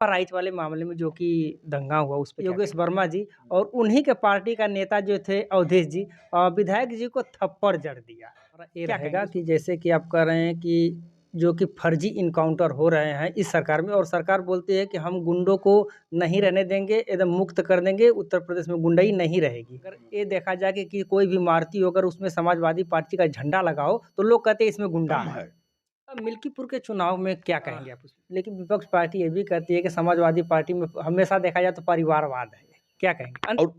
Right वाले मामले में जो कि दंगा हुआ उस पे योगेश वर्मा जी और उन्हीं के पार्टी का नेता जो थे अवधेश जी विधायक जी को थप्पड़ जड़ दिया। और ये क्या रहेगा कहेंगे कि जैसे कि आप कह रहे हैं कि जो कि फर्जी इनकाउंटर हो रहे हैं इस सरकार में और सरकार बोलती है कि हम गुंडों को नहीं रहने देंगे, एकदम मुक्त कर देंगे, उत्तर प्रदेश में गुंडाई नहीं रहेगी। अगर ये देखा जाए कि कोई भी इमारती हो अगर उसमें समाजवादी पार्टी का झंडा लगाओ तो लोग कहते हैं इसमें गुंडा दम है। है? अब मिल्कीपुर के चुनाव में क्या कहेंगे आप उसमें? लेकिन विपक्ष पार्टी ये भी कहती है कि समाजवादी पार्टी में हमेशा देखा जाए तो परिवारवाद है। क्या कहेंगे? और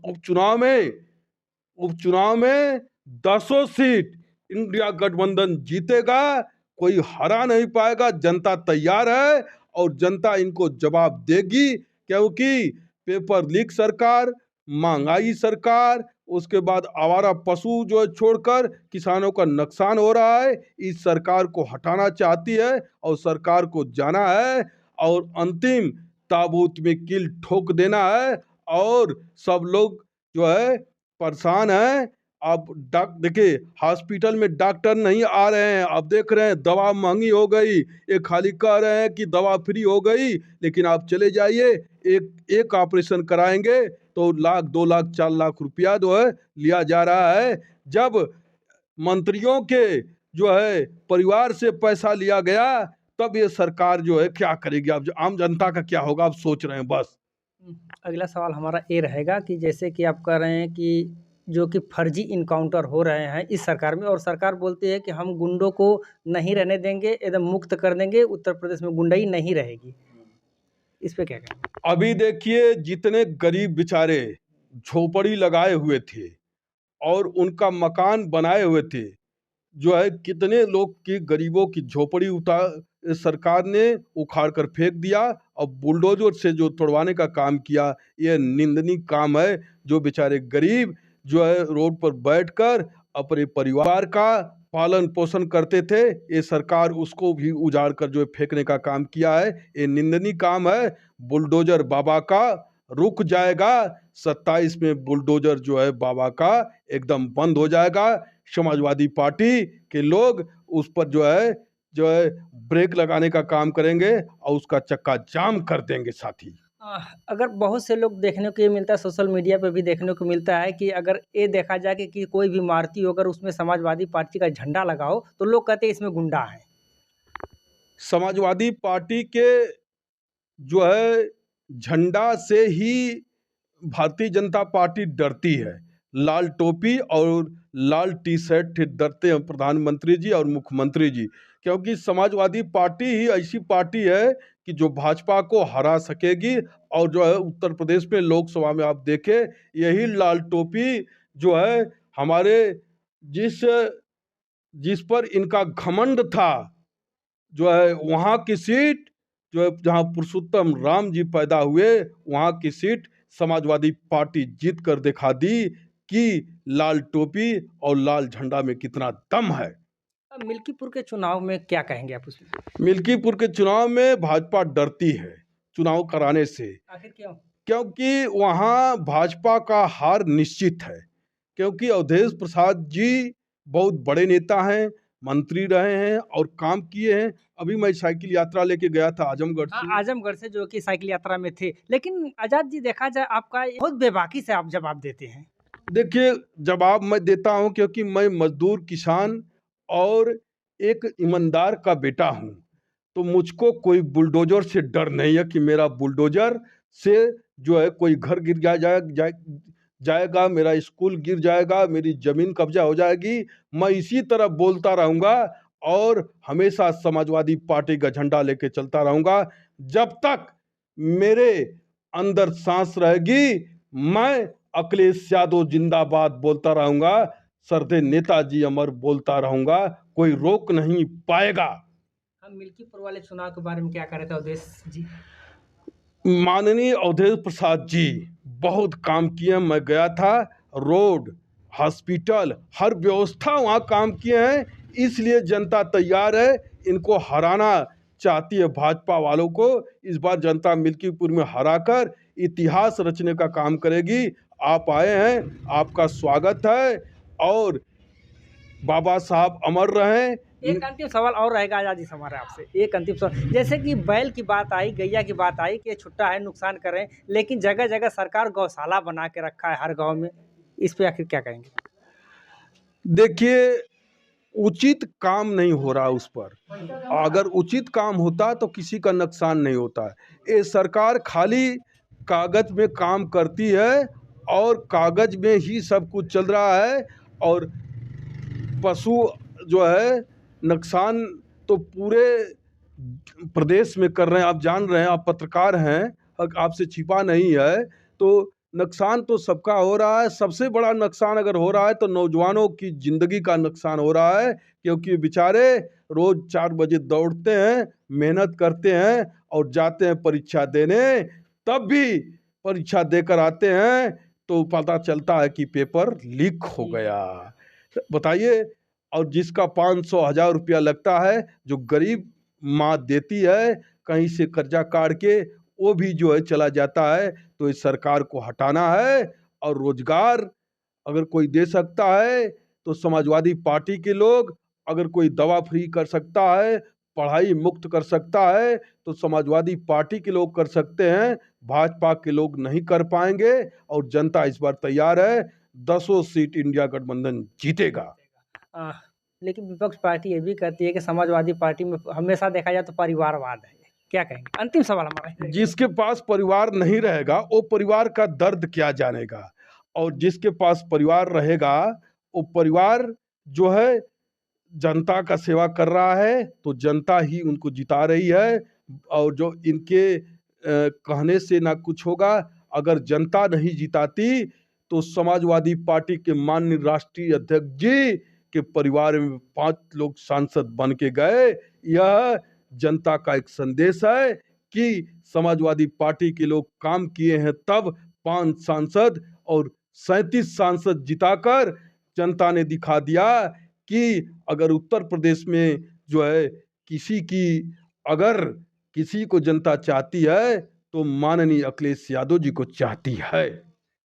उपचुनाव में दसों सीट इंडिया गठबंधन जीतेगा, कोई हरा नहीं पाएगा। जनता तैयार है और जनता इनको जवाब देगी, क्योंकि पेपर लीक सरकार, महंगाई सरकार, उसके बाद आवारा पशु जो है छोड़कर किसानों का नुकसान हो रहा है, इस सरकार को हटाना चाहती है और सरकार को जाना है और अंतिम ताबूत में कील ठोक देना है। और सब लोग जो है परेशान है। अब देखिए हॉस्पिटल में डॉक्टर नहीं आ रहे हैं, अब देख रहे हैं दवा महंगी हो गई। ये खाली कह रहे हैं कि दवा फ्री हो गई, लेकिन आप चले जाइए, एक एक ऑपरेशन कराएंगे तो लाख 2 लाख 4 लाख रुपया जो है लिया जा रहा है। जब मंत्रियों के जो है परिवार से पैसा लिया गया, तब ये सरकार जो है क्या करेगी? अब आम जनता का क्या होगा, आप सोच रहे हैं बस। अगला सवाल हमारा ये रहेगा कि जैसे कि आप कह रहे हैं कि जो कि फर्जी इनकाउंटर हो रहे हैं इस सरकार में और सरकार बोलती है कि हम गुंडों को नहीं रहने देंगे, एकदम मुक्त कर देंगे, उत्तर प्रदेश में गुंडाई नहीं रहेगी। इस पे क्या कहेंगे? अभी देखिए जितने गरीब बेचारे झोपड़ी लगाए हुए थे और उनका मकान बनाए हुए थे, जो है कितने लोग की गरीबों की झोपड़ी उतार सरकार ने उखाड़ कर फेंक दिया और बुलडोजर से जो तोड़वाने का काम किया, यह निंदनीय काम है। जो बेचारे गरीब जो है रोड पर बैठकर अपने परिवार का पालन पोषण करते थे, ये सरकार उसको भी उजाड़ कर जो है फेंकने का काम किया है। ये निंदनीय काम है। बुलडोजर बाबा का रुक जाएगा, 27 में बुलडोजर जो है बाबा का एकदम बंद हो जाएगा। समाजवादी पार्टी के लोग उस पर जो है ब्रेक लगाने का काम करेंगे और उसका चक्का जाम कर देंगे साथी। अगर बहुत से लोग देखने को ये मिलता है, सोशल मीडिया पे भी देखने को मिलता है कि अगर ये देखा जाए कि कोई भी इमारती हो अगर उसमें समाजवादी पार्टी का झंडा लगाओ तो लोग कहते हैं इसमें गुंडा है। समाजवादी पार्टी के जो है झंडा से ही भारतीय जनता पार्टी डरती है। लाल टोपी और लाल टी शर्ट से डरते हैं प्रधानमंत्री जी और मुख्यमंत्री जी, क्योंकि समाजवादी पार्टी ही ऐसी पार्टी है कि जो भाजपा को हरा सकेगी। और जो है उत्तर प्रदेश में लोकसभा में आप देखें, यही लाल टोपी जो है हमारे जिस जिस पर इनका घमंड था, जो है वहाँ की सीट जो है जहाँ पुरुषोत्तम राम जी पैदा हुए, वहाँ की सीट समाजवादी पार्टी जीत कर दिखा दी कि लाल टोपी और लाल झंडा में कितना दम है। अब मिल्कीपुर के चुनाव में क्या कहेंगे आप उसमें? मिल्कीपुर के चुनाव में भाजपा डरती है चुनाव कराने से, आखिर क्यों? क्योंकि वहाँ भाजपा का हार निश्चित है। क्योंकि अवधेश प्रसाद जी बहुत बड़े नेता हैं, मंत्री रहे हैं और काम किए हैं। अभी मैं साइकिल यात्रा लेके गया था आजमगढ़ हाँ, से। आजमगढ़ से जो कि साइकिल यात्रा में थे। लेकिन आज़ाद जी देखा जाए आपका बहुत बेबाकी से आप जवाब देते हैं। देखिए जवाब मैं देता हूँ क्योंकि मैं मजदूर किसान और एक ईमानदार का बेटा हूँ। तो मुझको कोई बुलडोजर से डर नहीं है कि मेरा बुलडोजर से जो है कोई घर गिर जाएगा, मेरा स्कूल गिर जाएगा, मेरी जमीन कब्जा हो जाएगी। मैं इसी तरह बोलता रहूँगा और हमेशा समाजवादी पार्टी का झंडा लेके चलता रहूँगा। जब तक मेरे अंदर सांस रहेगी, मैं अखिलेश यादव जिंदाबाद बोलता रहूँगा, सरदे नेताजी अमर बोलता रहूँगा, कोई रोक नहीं पाएगा। हम मिल्कीपुर वाले चुनाव के बारे में क्या कह रहे थे अवधेश जी? माननीय अवधेश प्रसाद जी बहुत काम किए। मैं गया था, रोड, हॉस्पिटल, हर व्यवस्था वहाँ काम किए हैं। इसलिए जनता तैयार है, इनको हराना चाहती है भाजपा वालों को। इस बार जनता मिल्कीपुर में हराकर इतिहास रचने का काम करेगी। आप आए हैं, आपका स्वागत है और बाबा साहब अमर रहें, एक अंतिम सवाल और रहेगा आज़ादी से हमारा आपसे, एक अंतिम सवाल, जैसे कि बैल की बात आई, गैया की बात आई कि ये छुट्टा है, नुकसान कर रहे हैं, लेकिन जगह-जगह सरकार गौशाला बना के रखा है हर गाँव में, इस पे आखिर क्या कहेंगे? देखिए, उचित काम नहीं हो रहा उस पर। अगर उचित काम होता तो किसी का नुकसान नहीं होता है। ये सरकार खाली कागज में काम करती है और कागज में ही सब कुछ चल रहा है, और पशु जो है नुकसान तो पूरे प्रदेश में कर रहे हैं। आप जान रहे हैं, आप पत्रकार हैं, आपसे छिपा नहीं है। तो नुकसान तो सबका हो रहा है। सबसे बड़ा नुकसान अगर हो रहा है तो नौजवानों की ज़िंदगी का नुकसान हो रहा है, क्योंकि बेचारे रोज़ 4 बजे दौड़ते हैं, मेहनत करते हैं और जाते हैं परीक्षा देने। तब भी परीक्षा देकर आते हैं तो पता चलता है कि पेपर लीक हो गया। बताइए। और जिसका 500 हज़ार रुपया लगता है, जो गरीब माँ देती है कहीं से कर्जा काट के, वो भी जो है चला जाता है। तो इस सरकार को हटाना है, और रोजगार अगर कोई दे सकता है तो समाजवादी पार्टी के लोग, अगर कोई दवा फ्री कर सकता है, पढ़ाई मुक्त कर सकता है, तो समाजवादी पार्टी के लोग कर सकते हैं। भाजपा के लोग नहीं कर पाएंगे, और जनता इस बार तैयार है। 10 सीट इंडिया गठबंधन जीतेगा। अ, लेकिन विपक्ष पार्टी ये भी कहती है कि समाजवादी पार्टी में हमेशा देखा जाए तो परिवारवाद है। क्या कहेंगे? अंतिम सवाल हमारा। जिसके पास परिवार नहीं रहेगा वो परिवार का दर्द क्या जानेगा, और जिसके पास परिवार रहेगा वो परिवार जो है जनता का सेवा कर रहा है, तो जनता ही उनको जिता रही है। और जो इनके कहने से ना कुछ होगा। अगर जनता नहीं जिताती तो समाजवादी पार्टी के माननीय राष्ट्रीय अध्यक्ष जी के परिवार में 5 लोग सांसद बन के गए। यह जनता का एक संदेश है कि समाजवादी पार्टी के लोग काम किए हैं, तब 5 सांसद और 37 सांसद जिताकर जनता ने दिखा दिया कि अगर उत्तर प्रदेश में जो है अगर किसी को जनता चाहती है तो माननीय अखिलेश यादव जी को चाहती है।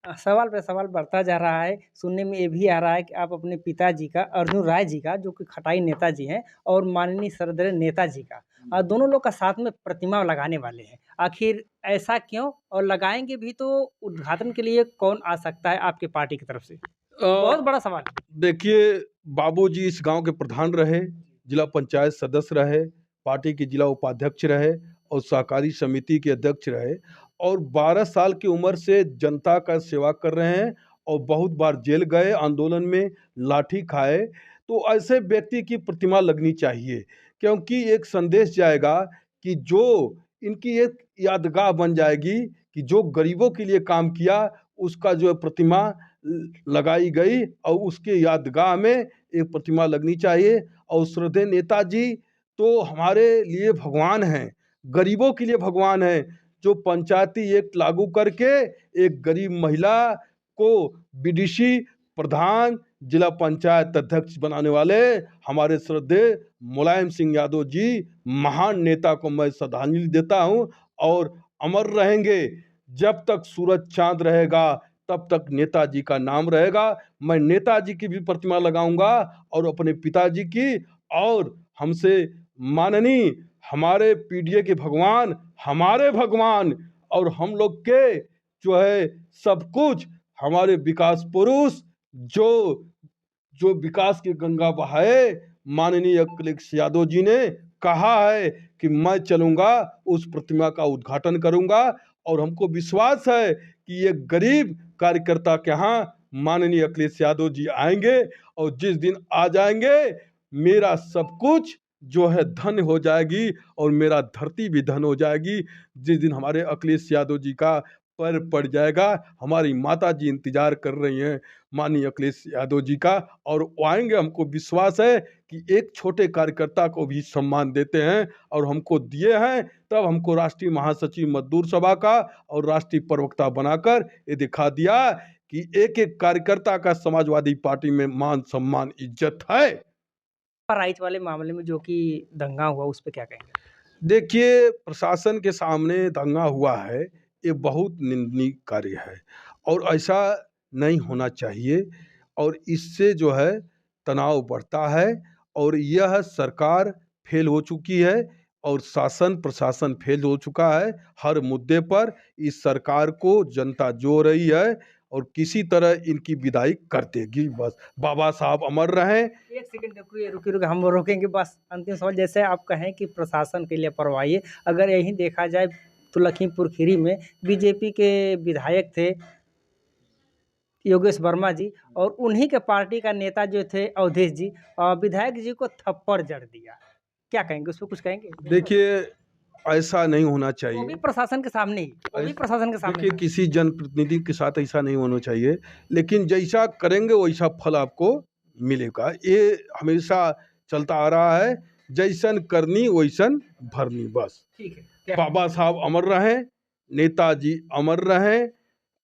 सवाल पे सवाल बढ़ता जा रहा है। सुनने में ये भी आ रहा है कि आप अपने पिताजी का, अर्जुन राय जी का, जो कि खटाई नेताजी हैं, और माननीय श्रद्धेय नेताजी का, दोनों लोग का साथ में प्रतिमा लगाने वाले हैं। आखिर ऐसा क्यों? और लगाएँगे भी तो उद्घाटन के लिए कौन आ सकता है आपकी पार्टी की तरफ से? बहुत बड़ा सवाल है। देखिए, बाबूजी इस गांव के प्रधान रहे, जिला पंचायत सदस्य रहे, पार्टी के जिला उपाध्यक्ष रहे और सहकारी समिति के अध्यक्ष रहे, और 12 साल की उम्र से जनता का सेवा कर रहे हैं, और बहुत बार जेल गए, आंदोलन में लाठी खाए। तो ऐसे व्यक्ति की प्रतिमा लगनी चाहिए, क्योंकि एक संदेश जाएगा कि जो इनकी एक यादगार बन जाएगी कि जो गरीबों के लिए काम किया, उसका जो है प्रतिमा लगाई गई, और उसके यादगार में एक प्रतिमा लगनी चाहिए। और श्रद्धेय नेताजी तो हमारे लिए भगवान हैं, गरीबों के लिए भगवान हैं, जो पंचायती एक्ट लागू करके एक गरीब महिला को बीडीसी प्रधान, जिला पंचायत अध्यक्ष बनाने वाले हमारे श्रद्धेय मुलायम सिंह यादव जी, महान नेता को मैं श्रद्धांजलि देता हूं। और अमर रहेंगे, जब तक सूरज चांद रहेगा तब तक नेताजी का नाम रहेगा। मैं नेताजी की भी प्रतिमा लगाऊंगा, और अपने पिताजी की, और हमसे माननीय हमारे पीडीए के भगवान, हमारे भगवान, और हम लोग के जो है सब कुछ हमारे विकास पुरुष, जो जो विकास की गंगा बहाए, माननीय अखिलेश यादव जी ने कहा है कि मैं चलूंगा, उस प्रतिमा का उद्घाटन करूंगा। और हमको विश्वास है कि ये गरीब कार्यकर्ता के यहाँ माननीय अखिलेश यादव जी आएंगे, और जिस दिन आ जाएंगे मेरा सब कुछ जो है धन हो जाएगी, और मेरा धरती भी धन हो जाएगी। जिस दिन हमारे अखिलेश यादव जी का पैर पड़ जाएगा, हमारी माता जी इंतजार कर रही हैं माननीय अखिलेश यादव जी का, और वो आएंगे। हमको विश्वास है कि एक छोटे कार्यकर्ता को भी सम्मान देते हैं, और हमको दिए हैं। तब हमको राष्ट्रीय महासचिव मजदूर सभा का और राष्ट्रीय प्रवक्ता बनाकर ये दिखा दिया कि एक एक कार्यकर्ता का समाजवादी पार्टी में मान सम्मान इज्जत है। राइट वाले मामले में जो कि दंगा हुआ, उस पे क्या कहेंगे? देखिए, प्रशासन के सामने दंगा हुआ है, ये बहुत निंदनीय कार्य है, और ऐसा नहीं होना चाहिए। और इससे जो है तनाव बढ़ता है, और यह सरकार फेल हो चुकी है और शासन प्रशासन फेल हो चुका है। हर मुद्दे पर इस सरकार को जनता जो रही है और किसी तरह इनकी विदाई कर देगी बस। बाबा साहब अमर रहें। एक सेकंड रुकिए, हम रोकेंगे बस। अंतिम सवाल, जैसे आप कहें कि प्रशासन की लापरवाही है, अगर यही देखा जाए तो लखीमपुर खीरी में बीजेपी के विधायक थे योगेश वर्मा जी, और उन्हीं के पार्टी का नेता जो थे अवधेश जी, विधायक जी को थप्पड़ जड़ दिया। क्या कहेंगे, उस पर कुछ कहेंगे? देखिए, ऐसा नहीं होना वो चाहिए। भी प्रशासन के सामने ही, वो भी प्रशासन के सामने। देखिए, किसी जनप्रतिनिधि के साथ ऐसा नहीं होना चाहिए, लेकिन जैसा करेंगे वैसा फल आपको मिलेगा। ये हमेशा चलता आ रहा है, जैसन करनी वैसन भरनी बस। ठीक है। बाबा साहब अमर रहें, नेताजी अमर रहें,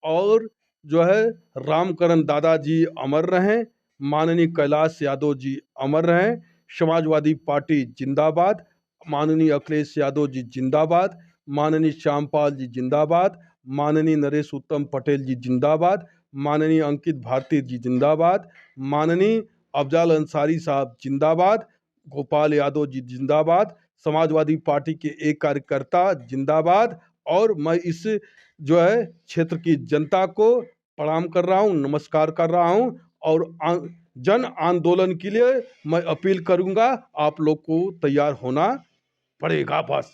और जो है रामकरण दादाजी अमर रहें, माननीय कैलाश यादव जी अमर रहें, समाजवादी पार्टी जिंदाबाद, माननीय अखिलेश यादव जी जिंदाबाद, माननीय श्यामपाल जी जिंदाबाद, माननीय नरेश उत्तम पटेल जी जिंदाबाद, माननीय अंकित भारती जी जिंदाबाद, माननीय अफजाल अंसारी साहब जिंदाबाद, गोपाल यादव जी जिंदाबाद, समाजवादी पार्टी के एक कार्यकर्ता जिंदाबाद। और मैं इस जो है क्षेत्र की जनता को प्रणाम कर रहा हूँ, नमस्कार कर रहा हूँ, और जन आंदोलन के लिए मैं अपील करूँगा, आप लोग को तैयार होना पड़ेगा बस।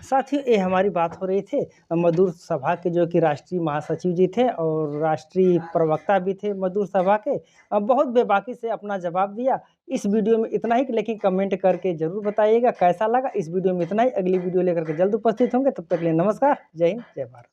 साथियों, ये हमारी बात हो रही थी मजदूर सभा के जो कि राष्ट्रीय महासचिव जी थे और राष्ट्रीय प्रवक्ता भी थे मजदूर सभा के। बहुत बेबाकी से अपना जवाब दिया। इस वीडियो में इतना ही, लेकिन कमेंट करके ज़रूर बताइएगा कैसा लगा। इस वीडियो में इतना ही, अगली वीडियो लेकर के जल्द उपस्थित होंगे। तब तक के लिए नमस्कार, जय हिंद, जय भारत।